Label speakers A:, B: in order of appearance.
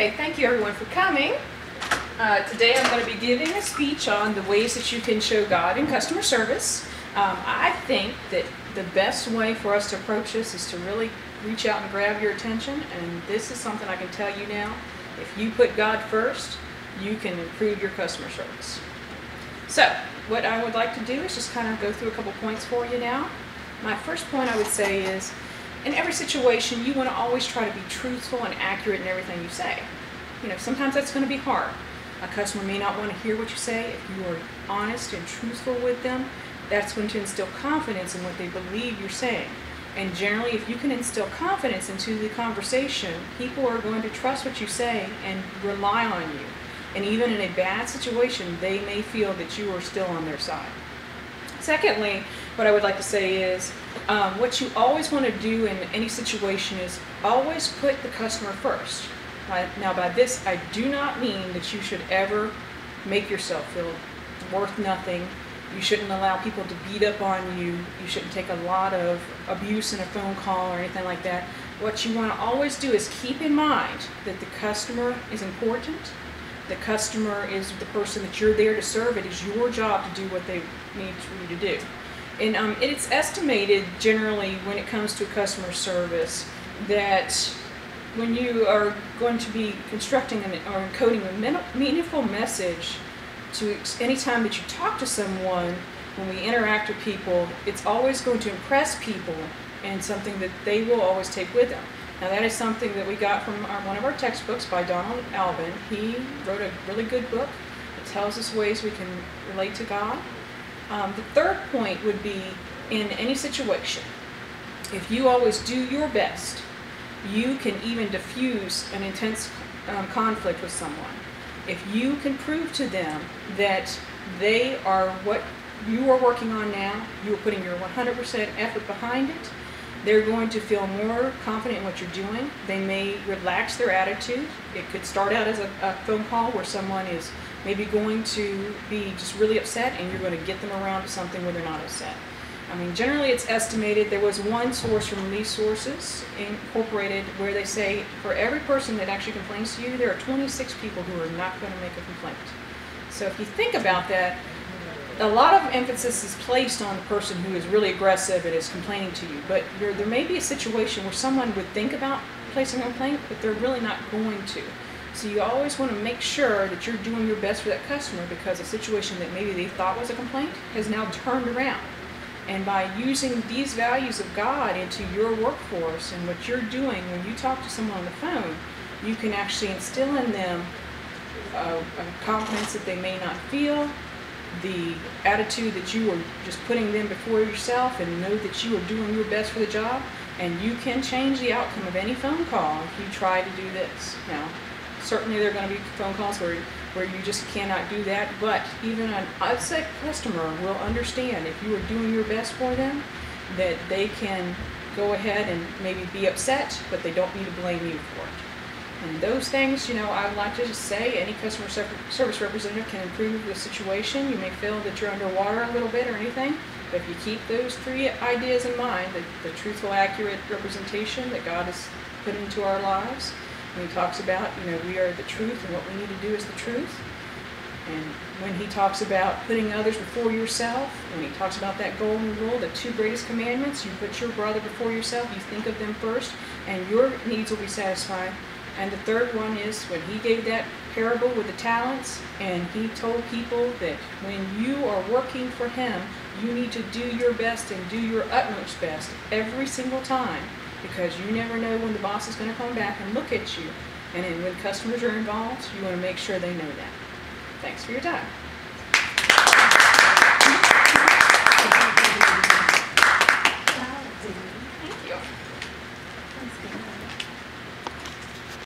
A: Okay, thank you everyone for coming. Today I'm going to be giving a speech on the ways that you can show God in customer service. I think that the best way for us to approach this is to really reach out and grab your attention, and this is something I can tell you now. If you put God first, you can improve your customer service. So, what I would like to do is just kind of go through a couple points for you now. My first point I would say is, in every situation, you want to always try to be truthful and accurate in everything you say. You know, sometimes that's going to be hard. A customer may not want to hear what you say. If you are honest and truthful with them, that's going to instill confidence in what they believe you're saying. And generally, if you can instill confidence into the conversation, people are going to trust what you say and rely on you. And even in a bad situation, they may feel that you are still on their side. Secondly, what I would like to say is, what you always want to do in any situation is always put the customer first. Now by this, I do not mean that you should ever make yourself feel worth nothing. You shouldn't allow people to beat up on you. You shouldn't take a lot of abuse in a phone call or anything like that. What you want to always do is keep in mind that the customer is important. The customer is the person that you're there to serve. It is your job to do what they need for you to do. And it's estimated generally when it comes to customer service that when you are going to be constructing or encoding a meaningful message to any time that you talk to someone, when we interact with people, it's always going to impress people and something that they will always take with them. Now that is something that we got from one of our textbooks by Donald Alvin. He wrote a really good book that tells us ways we can relate to God. The third point would be, in any situation, if you always do your best, you can even diffuse an intense conflict with someone. If you can prove to them that they are what you are working on now, you are putting your 100% effort behind it, they're going to feel more confident in what you're doing. They may relax their attitude. It could start out as a phone call where someone is maybe going to be just really upset, and you're going to get them around to something where they're not upset. I mean, generally it's estimated, there was one source from these sources incorporated where they say for every person that actually complains to you, there are 26 people who are not going to make a complaint. So if you think about that, a lot of emphasis is placed on the person who is really aggressive and is complaining to you, but there may be a situation where someone would think about placing a complaint, but they're really not going to. So you always want to make sure that you're doing your best for that customer, because a situation that maybe they thought was a complaint has now turned around. And by using these values of God into your workforce and what you're doing when you talk to someone on the phone, you can actually instill in them a confidence that they may not feel, the attitude that you are just putting them before yourself, and know that you are doing your best for the job, and you can change the outcome of any phone call if you try to do this. Now, certainly there are going to be phone calls where you just cannot do that, but even an upset customer will understand if you are doing your best for them, that they can go ahead and maybe be upset, but they don't need to blame you for it. And those things, you know, I would like to just say any customer service representative can improve the situation. You may feel that you're underwater a little bit or anything, but if you keep those three ideas in mind, the truthful, accurate representation that God has put into our lives, when he talks about, you know, we are the truth and what we need to do is the truth. And when he talks about putting others before yourself, when he talks about that golden rule, the two greatest commandments, you put your brother before yourself, you think of them first, and your needs will be satisfied. And the third one is when he gave that parable with the talents, and he told people that when you are working for him, you need to do your best and do your utmost best every single time, because you never know when the boss is going to come back and look at you. And then when customers are involved, you want to make sure they know that. Thanks for your time.